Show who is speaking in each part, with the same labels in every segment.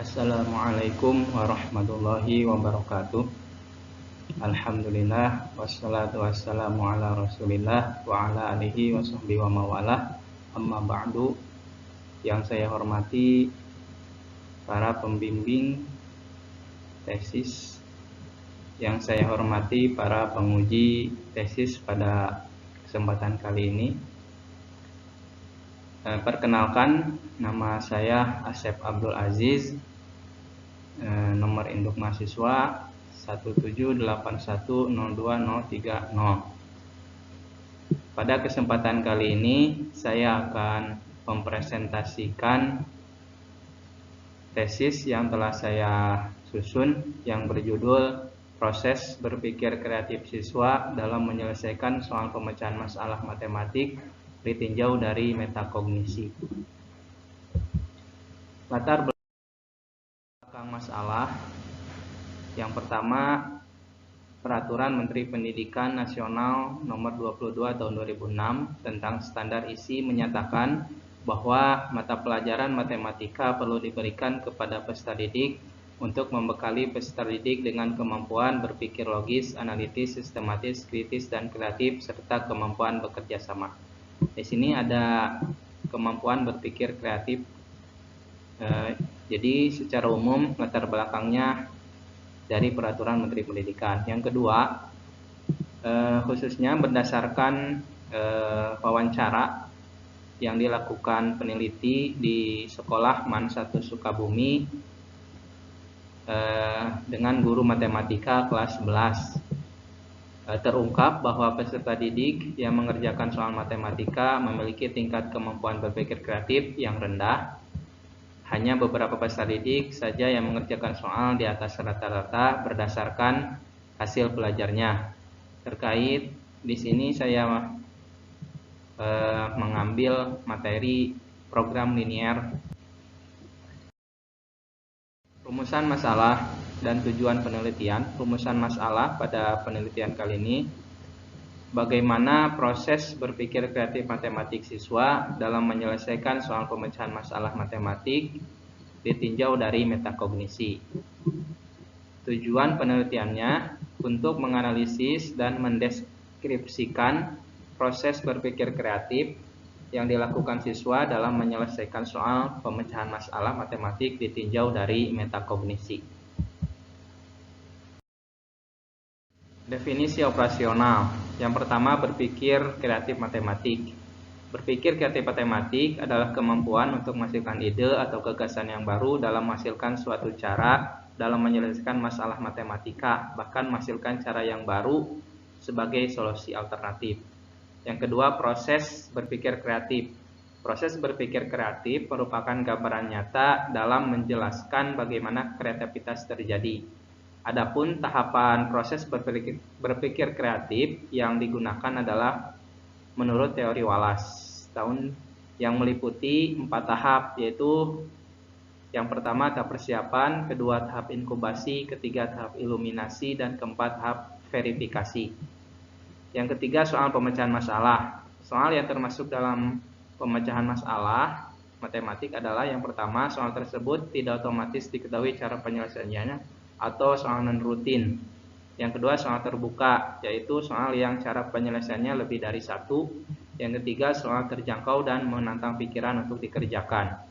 Speaker 1: Assalamualaikum warahmatullahi wabarakatuh. Alhamdulillah wassalatu wassalamu ala Rasulillah wa ala alihi wa sahbihi wa mawalah. Amma ba'du. Yang saya hormati para pembimbing tesis, yang saya hormati para penguji tesis pada kesempatan kali ini. Perkenalkan, nama saya Asep Abdul Aziz, nomor induk mahasiswa 178102030. Pada kesempatan kali ini saya akan mempresentasikan tesis yang telah saya susun yang berjudul Proses Berpikir Kreatif Siswa dalam Menyelesaikan Soal Pemecahan Masalah Matematik ditinjau dari metakognisi. Latar belakang masalah yang pertama, Peraturan Menteri Pendidikan Nasional Nomor 22 Tahun 2006 tentang standar isi menyatakan bahwa mata pelajaran matematika perlu diberikan kepada peserta didik untuk membekali peserta didik dengan kemampuan berpikir logis, analitis, sistematis, kritis, dan kreatif, serta kemampuan bekerja sama. Di sini ada kemampuan berpikir kreatif. Jadi secara umum latar belakangnya dari Peraturan Menteri Pendidikan. Yang kedua, khususnya berdasarkan wawancara yang dilakukan peneliti di Sekolah MAN 1 Sukabumi dengan guru matematika kelas 11. Terungkap bahwa peserta didik yang mengerjakan soal matematika memiliki tingkat kemampuan berpikir kreatif yang rendah. Hanya beberapa peserta didik saja yang mengerjakan soal di atas rata-rata berdasarkan hasil belajarnya. Terkait di sini saya mengambil materi program linier. Rumusan masalah dan tujuan penelitian. Rumusan masalah pada penelitian kali ini, bagaimana proses berpikir kreatif matematik siswa dalam menyelesaikan soal pemecahan masalah matematik ditinjau dari metakognisi. Tujuan penelitiannya untuk menganalisis dan mendeskripsikan proses berpikir kreatif yang dilakukan siswa dalam menyelesaikan soal pemecahan masalah matematik ditinjau dari metakognisi. Definisi operasional. Yang pertama, berpikir kreatif matematik. Berpikir kreatif matematik adalah kemampuan untuk menghasilkan ide atau gagasan yang baru dalam menghasilkan suatu cara dalam menyelesaikan masalah matematika, bahkan menghasilkan cara yang baru sebagai solusi alternatif. Yang kedua, proses berpikir kreatif. Proses berpikir kreatif merupakan gambaran nyata dalam menjelaskan bagaimana kreativitas terjadi. Adapun tahapan proses berpikir kreatif yang digunakan adalah menurut teori Wallace yang meliputi 4 tahap, yaitu yang pertama tahap persiapan, kedua tahap inkubasi, ketiga tahap iluminasi, dan keempat tahap verifikasi. Yang ketiga, soal pemecahan masalah. Soal yang termasuk dalam pemecahan masalah matematik adalah yang pertama, soal tersebut tidak otomatis diketahui cara penyelesaiannya atau soal non-rutin. Yang kedua, soal terbuka, yaitu soal yang cara penyelesaiannya lebih dari satu. Yang ketiga, soal terjangkau dan menantang pikiran untuk dikerjakan.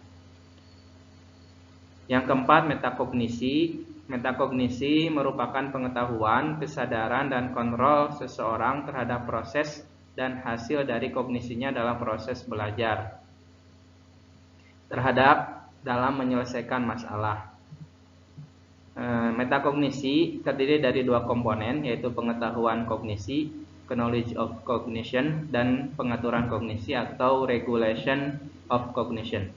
Speaker 1: Yang keempat, metakognisi. Metakognisi merupakan pengetahuan, kesadaran, dan kontrol seseorang terhadap proses dan hasil dari kognisinya dalam proses belajar terhadap dalam menyelesaikan masalah. Metakognisi terdiri dari 2 komponen, yaitu pengetahuan kognisi, knowledge of cognition, dan pengaturan kognisi atau regulation of cognition.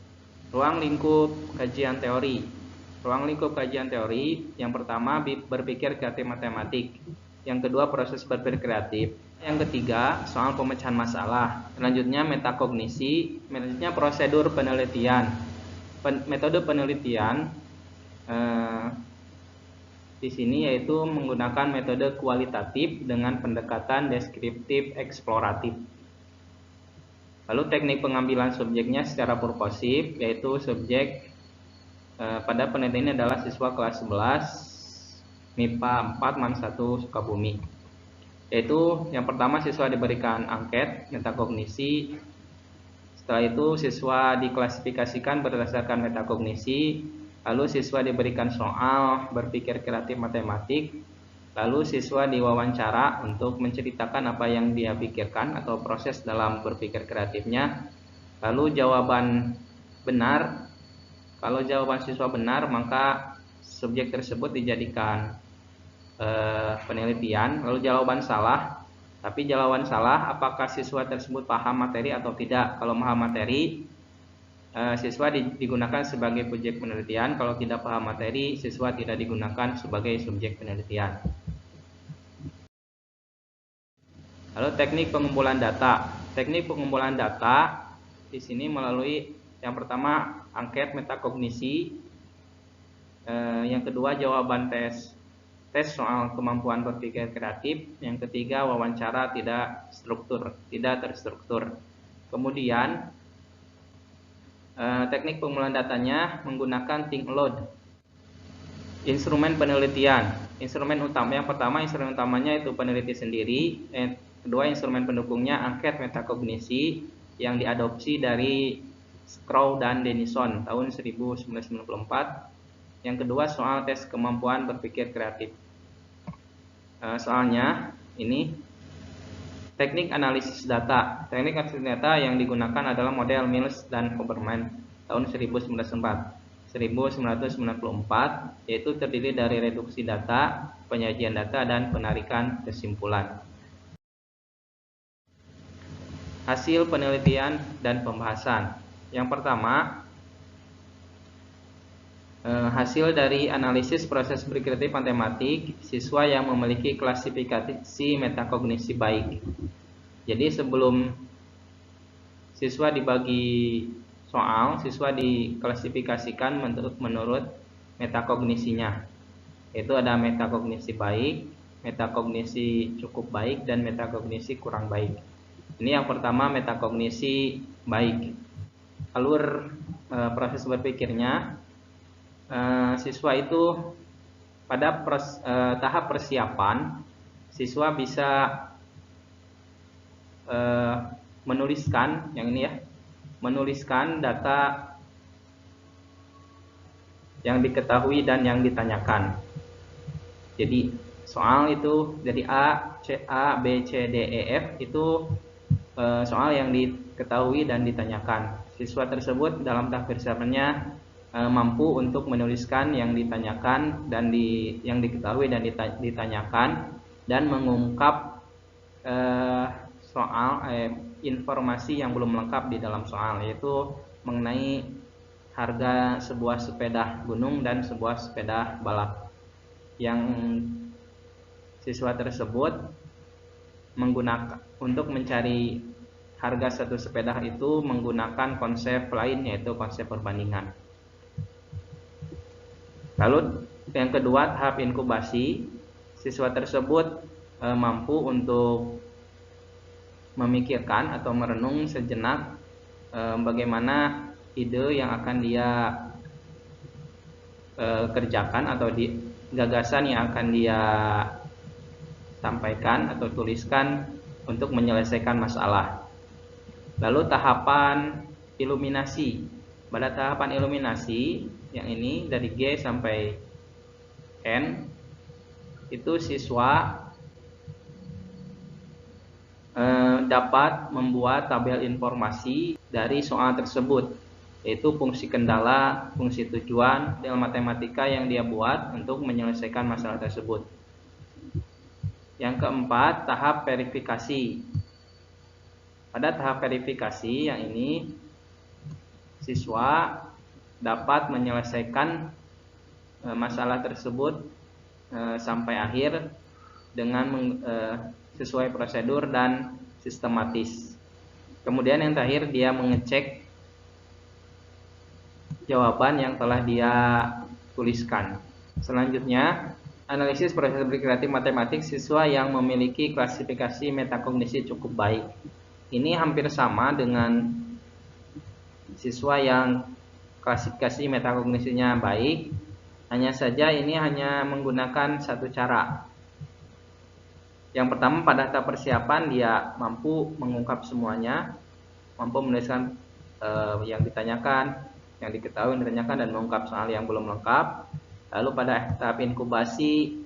Speaker 1: Ruang lingkup kajian teori. Ruang lingkup kajian teori, yang pertama berpikir kreatif matematik, yang kedua proses berpikir kreatif, yang ketiga soal pemecahan masalah, selanjutnya metakognisi, selanjutnya prosedur penelitian. Metode penelitian di sini yaitu menggunakan metode kualitatif dengan pendekatan deskriptif eksploratif. Lalu teknik pengambilan subjeknya secara purposif, yaitu subjek pada penelitian ini adalah siswa kelas 11 MIPA 4 MAN 1 Sukabumi. Yaitu yang pertama siswa diberikan angket metakognisi. Setelah itu siswa diklasifikasikan berdasarkan metakognisi. Lalu siswa diberikan soal berpikir kreatif matematik. Lalu siswa diwawancara untuk menceritakan apa yang dia pikirkan atau proses dalam berpikir kreatifnya. Lalu jawaban benar. Kalau jawaban siswa benar, maka subjek tersebut dijadikan penelitian. Lalu jawaban salah, tapi jawaban salah apakah siswa tersebut paham materi atau tidak. Kalau paham materi, siswa digunakan sebagai subjek penelitian. Kalau tidak paham materi, siswa tidak digunakan sebagai subjek penelitian. Lalu teknik pengumpulan data. Teknik pengumpulan data di sini melalui yang pertama angket metakognisi, yang kedua jawaban tes soal kemampuan berpikir kreatif, yang ketiga wawancara tidak terstruktur. Kemudian teknik pengumpulan datanya menggunakan think aloud. Instrumen penelitian, instrumen utama yang pertama, instrumen utamanya itu peneliti sendiri. Kedua, instrumen pendukungnya angket metakognisi yang diadopsi dari Crow dan Denison tahun 1994. Yang kedua, soal tes kemampuan berpikir kreatif. Soalnya ini teknik analisis data. Teknik analisis data yang digunakan adalah model Mills dan Hoberman tahun 1994, yaitu terdiri dari reduksi data, penyajian data, dan penarikan kesimpulan. Hasil penelitian dan pembahasan. Yang pertama, hasil dari analisis proses berpikir kreatif matematik siswa yang memiliki klasifikasi metakognisi baik. Jadi sebelum siswa dibagi soal, siswa diklasifikasikan menurut metakognisinya. Itu ada metakognisi baik, metakognisi cukup baik, dan metakognisi kurang baik. Ini yang pertama, metakognisi baik. Alur proses berpikirnya, siswa itu pada tahap persiapan, siswa bisa menuliskan yang ini ya, menuliskan data yang diketahui dan yang ditanyakan. Jadi soal itu dari A, B, C, D, E, F itu soal yang diketahui dan ditanyakan. Siswa tersebut dalam tahap persiapannya mampu untuk menuliskan yang ditanyakan dan yang diketahui dan ditanyakan, dan mengungkap informasi yang belum lengkap di dalam soal, yaitu mengenai harga sebuah sepeda gunung dan sebuah sepeda balap. Yang siswa tersebut menggunakan untuk mencari harga satu sepeda itu menggunakan konsep lain, yaitu konsep perbandingan. Lalu yang kedua, tahap inkubasi. Siswa tersebut mampu untuk memikirkan atau merenung sejenak bagaimana ide yang akan dia kerjakan atau gagasan yang akan dia sampaikan atau tuliskan untuk menyelesaikan masalah. Lalu tahapan iluminasi. Pada tahapan iluminasi yang ini dari G sampai N, itu siswa dapat membuat tabel informasi dari soal tersebut, yaitu fungsi kendala, fungsi tujuan, dan matematika yang dia buat untuk menyelesaikan masalah tersebut. Yang keempat, tahap verifikasi. Pada tahap verifikasi yang ini, siswa dapat menyelesaikan masalah tersebut sampai akhir dengan sesuai prosedur dan sistematis. Kemudian yang terakhir, dia mengecek jawaban yang telah dia tuliskan. Selanjutnya, analisis proses berpikir kreatif matematik siswa yang memiliki klasifikasi metakognisi cukup baik. Ini hampir sama dengan siswa yang klasifikasi metakognisinya baik. Hanya saja ini hanya menggunakan satu cara. Yang pertama, pada tahap persiapan dia mampu mengungkap semuanya, mampu menuliskan yang ditanyakan, yang diketahui, yang ditanyakan, dan mengungkap soal yang belum lengkap. Lalu pada tahap inkubasi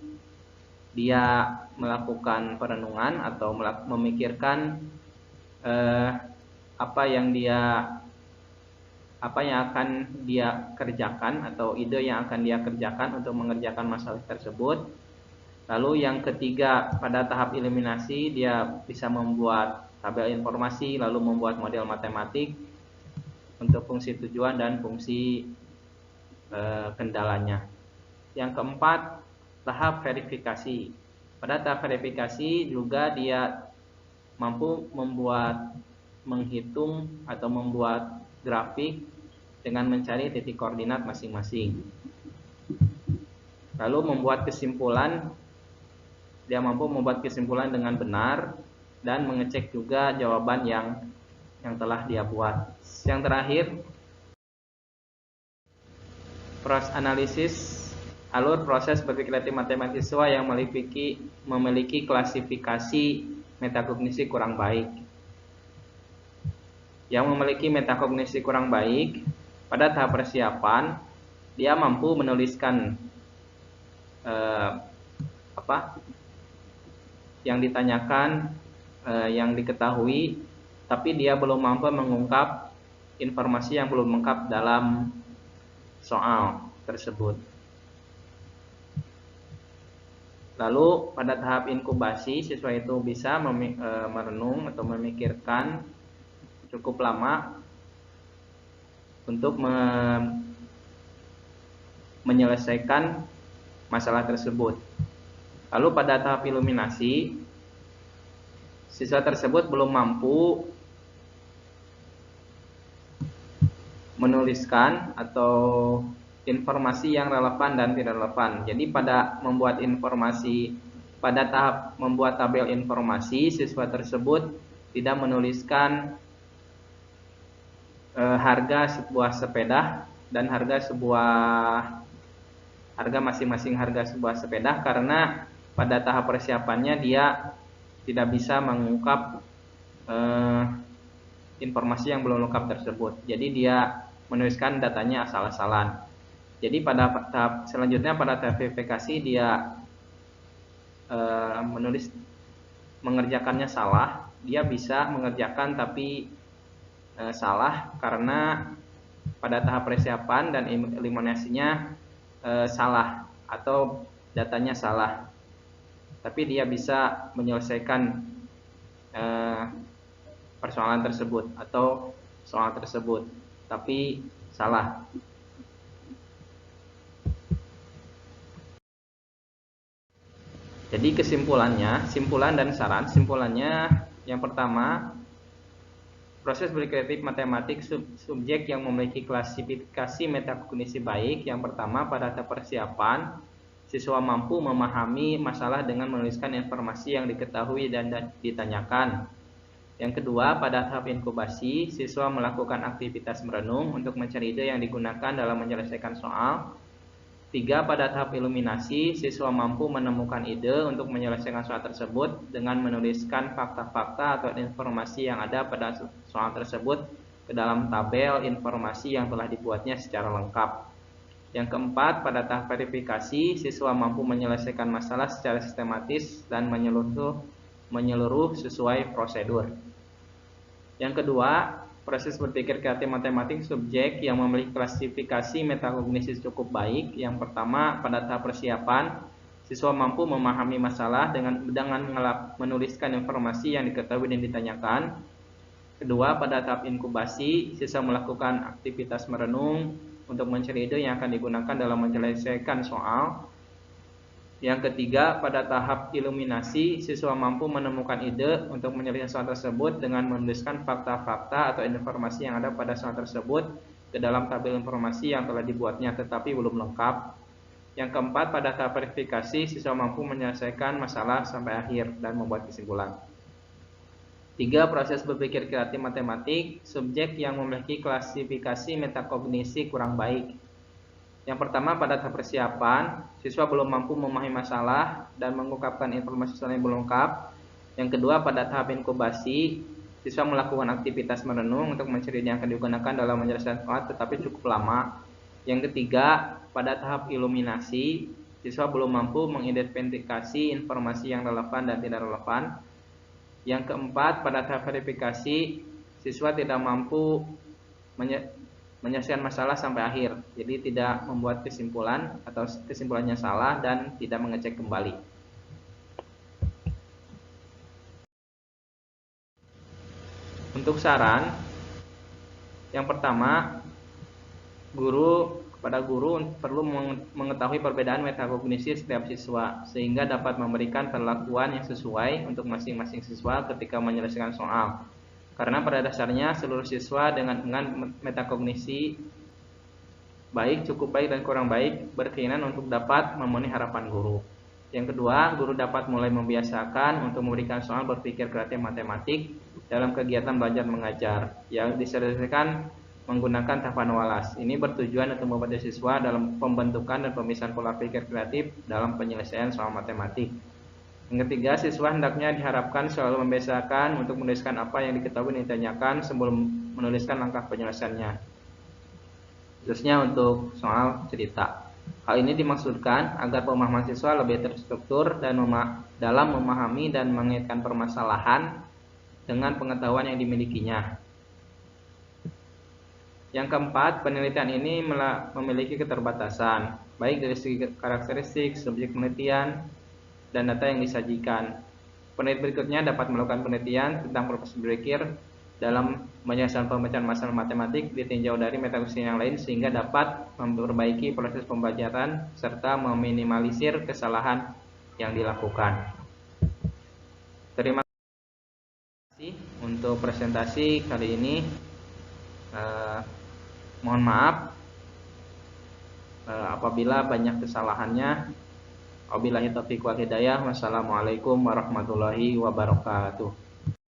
Speaker 1: dia melakukan perenungan atau memikirkan apa yang akan dia kerjakan atau ide yang akan dia kerjakan untuk mengerjakan masalah tersebut. Lalu yang ketiga, pada tahap eliminasi dia bisa membuat tabel informasi, lalu membuat model matematik untuk fungsi tujuan dan fungsi kendalanya. Yang keempat, tahap verifikasi. Pada tahap verifikasi juga dia mampu menghitung atau membuat grafik dengan mencari titik koordinat masing-masing. Lalu membuat kesimpulan, dia mampu membuat kesimpulan dengan benar dan mengecek juga jawaban yang telah dia buat. Yang terakhir, proses analisis alur proses berpikir kreatif matematiswa yang memiliki klasifikasi metakognisi kurang baik. Yang memiliki metakognisi kurang baik, pada tahap persiapan dia mampu menuliskan yang ditanyakan, yang diketahui, tapi dia belum mampu mengungkap informasi yang belum lengkap dalam soal tersebut. Lalu pada tahap inkubasi, siswa itu bisa merenung atau memikirkan cukup lama untuk menyelesaikan masalah tersebut. Lalu pada tahap iluminasi, siswa tersebut belum mampu menuliskan atau informasi yang relevan dan tidak relevan. Jadi pada tahap membuat tabel informasi, siswa tersebut tidak menuliskan harga sebuah sepeda dan harga masing-masing harga sebuah sepeda, karena pada tahap persiapannya dia tidak bisa mengungkap informasi yang belum lengkap tersebut. Jadi dia menuliskan datanya asal-asalan. Jadi pada tahap selanjutnya, pada tahap verifikasi, dia mengerjakannya salah. Dia bisa mengerjakan tapi salah karena pada tahap persiapan dan eliminasinya salah atau datanya salah. Tapi dia bisa menyelesaikan persoalan tersebut atau soal tersebut, tapi salah. Jadi simpulan dan saran. Simpulannya, yang pertama, proses berkreatif matematik subjek yang memiliki klasifikasi metakognisi baik. Yang pertama, pada tahap persiapan, siswa mampu memahami masalah dengan menuliskan informasi yang diketahui dan ditanyakan. Yang kedua, pada tahap inkubasi, siswa melakukan aktivitas merenung untuk mencari ide yang digunakan dalam menyelesaikan soal. 3. Pada tahap iluminasi, siswa mampu menemukan ide untuk menyelesaikan soal tersebut dengan menuliskan fakta-fakta atau informasi yang ada pada soal tersebut ke dalam tabel informasi yang telah dibuatnya secara lengkap. Yang keempat, pada tahap verifikasi, siswa mampu menyelesaikan masalah secara sistematis dan menyeluruh sesuai prosedur. Yang kedua, proses berpikir kreatif matematik subjek yang memiliki klasifikasi metakognisi cukup baik. Yang pertama, pada tahap persiapan, siswa mampu memahami masalah dengan menuliskan informasi yang diketahui dan ditanyakan. Kedua, pada tahap inkubasi, siswa melakukan aktivitas merenung untuk mencari ide yang akan digunakan dalam menyelesaikan soal. Yang ketiga, pada tahap iluminasi, siswa mampu menemukan ide untuk menyelesaikan soal tersebut dengan menuliskan fakta-fakta atau informasi yang ada pada soal tersebut ke dalam tabel informasi yang telah dibuatnya tetapi belum lengkap. Yang keempat, pada tahap verifikasi, siswa mampu menyelesaikan masalah sampai akhir dan membuat kesimpulan. 3. Proses berpikir kreatif matematik, subjek yang memiliki klasifikasi metakognisi kurang baik. Yang pertama, pada tahap persiapan, siswa belum mampu memahami masalah dan mengungkapkan informasi yang belum lengkap. Yang kedua, pada tahap inkubasi, siswa melakukan aktivitas merenung untuk mencari yang akan digunakan dalam menjelaskan soal, tetapi cukup lama. Yang ketiga, pada tahap iluminasi, siswa belum mampu mengidentifikasi informasi yang relevan dan tidak relevan. Yang keempat, pada tahap verifikasi, siswa tidak mampu menyelesaikan masalah sampai akhir, jadi tidak membuat kesimpulan atau kesimpulannya salah dan tidak mengecek kembali. Untuk saran, yang pertama, kepada guru perlu mengetahui perbedaan metakognisi setiap siswa sehingga dapat memberikan perlakuan yang sesuai untuk masing-masing siswa ketika menyelesaikan soal. Karena pada dasarnya seluruh siswa dengan metakognisi baik, cukup baik, dan kurang baik berkeinginan untuk dapat memenuhi harapan guru. Yang kedua, guru dapat mulai membiasakan untuk memberikan soal berpikir kreatif matematik dalam kegiatan belajar mengajar yang diselesaikan menggunakan tahapan Wallace. Ini bertujuan untuk membantu siswa dalam pembentukan dan pemisahan pola pikir kreatif dalam penyelesaian soal matematik. Yang ketiga, siswa hendaknya diharapkan selalu membiasakan untuk menuliskan apa yang diketahui dan ditanyakan sebelum menuliskan langkah penyelesaiannya, khususnya untuk soal cerita. Hal ini dimaksudkan agar pemahaman siswa lebih terstruktur dan dalam memahami dan mengaitkan permasalahan dengan pengetahuan yang dimilikinya. Yang keempat, penelitian ini memiliki keterbatasan, baik dari segi karakteristik, subjek penelitian, dan data yang disajikan. Peneliti berikutnya dapat melakukan penelitian tentang proses berpikir dalam menyelesaikan pemecahan masalah matematik ditinjau dari metodologi yang lain sehingga dapat memperbaiki proses pembelajaran serta meminimalisir kesalahan yang dilakukan. Terima kasih untuk presentasi kali ini. Mohon maaf apabila banyak kesalahannya. Wabillahi taufiq wal hidayah. Wassalamualaikum warahmatullahi wabarakatuh.